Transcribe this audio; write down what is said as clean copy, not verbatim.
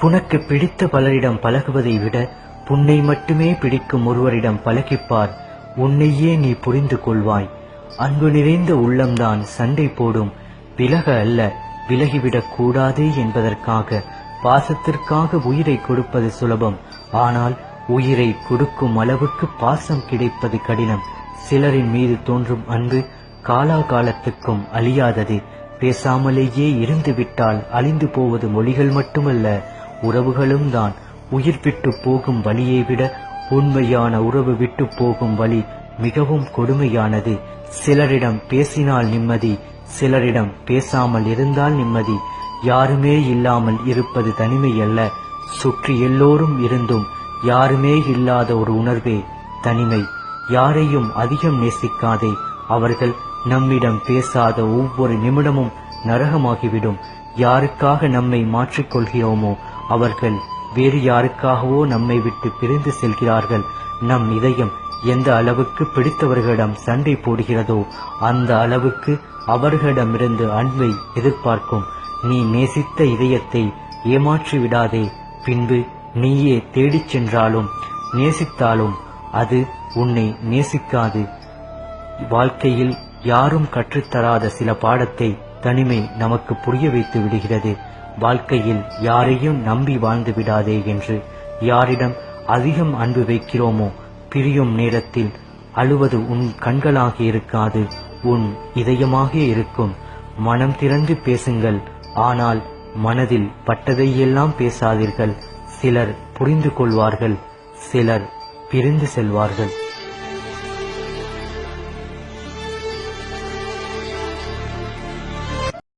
உனக்கு பிடித்த பலரிடம் பழகுவதை விட உன்னை மட்டுமே பிடிக்கும் ஒருவரிடம் பழகிப்பார். உன்னையே நீ புரிந்து கொள்வாய். அன்பு நிறைந்த உள்ளம்தான் சண்டை போடும். விலக அல்ல, விலகிவிடக் கூடாது என்பதற்காக. பாசத்திற்காக உயிரை கொடுப்பது சுலபம். ஆனால் உயிரை கொடுக்கும் அளவுக்கு பாசம் கிடைப்பது கடினம். சிலரின் மீது தோன்றும் அன்பு காலாகாலத்துக்கும் அழியாதது. பேசாமலேயே இருந்து விட்டால் அழிந்து போவது மொழிகள் மட்டுமல்ல, உறவுகளும் தான். உயிர் விட்டு போகும் வழியை விட உண்மையான உறவு விட்டு போகும் வழி மிகவும் கொடுமையானது. சிலரிடம் பேசினால் நிம்மதி, சிலரிடம் பேசாமல் இருந்தால் நிம்மதி. யாருமே இல்லாமல் இருப்பது தனிமை அல்ல, சுற்றி எல்லோரும் இருந்தும் யாருமே இல்லாத ஒரு உணர்வே தனிமை. யாரையும் அதிகம் நேசிக்காதே. அவர்கள் நம்மிடம் பேசாத ஒவ்வொரு நிமிடமும் நரகமாகிவிடும். யாருக்காக நம்மை மாற்றிக்கொள்கிறோமோ அவர்கள் வேறு யாருக்காகவோ நம்மை விட்டு பிரிந்து செல்கிறார்கள். நம் இதயம் எந்த அளவுக்கு பிடித்தவர்களிடம் சண்டை போடுகிறதோ அந்த அளவுக்கு அவர்களிடமிருந்து அன்பை எதிர்பார்க்கும். நீ நேசித்த இதயத்தை ஏமாற்றி விடாதே. பின்பு நீயே தேடிச் சென்றாலும் நேசித்தாலும் அது உன்னை நேசிக்காது. வாழ்க்கையில் யாரும் கற்றுத்தராத சில பாடத்தை தனிமை நமக்கு புரிய வைத்து விடுகிறது. வாழ்க்கையில் யாரையும் நம்பி வாழ்ந்து விடாதே என்று. யாரிடம் அதிகம் அன்பு வைக்கிறோமோ பிரியும் நேரத்தில் அழுவது உன் கண்களாக இருக்காது, உன் இதயமாக இருக்கும். மனம் திறந்து பேசுங்கள், ஆனால் மனதில் பட்டதையெல்லாம் பேசாதீர்கள். சிலர் புரிந்து கொள்வார்கள், சிலர் பிரிந்து செல்வார்கள்.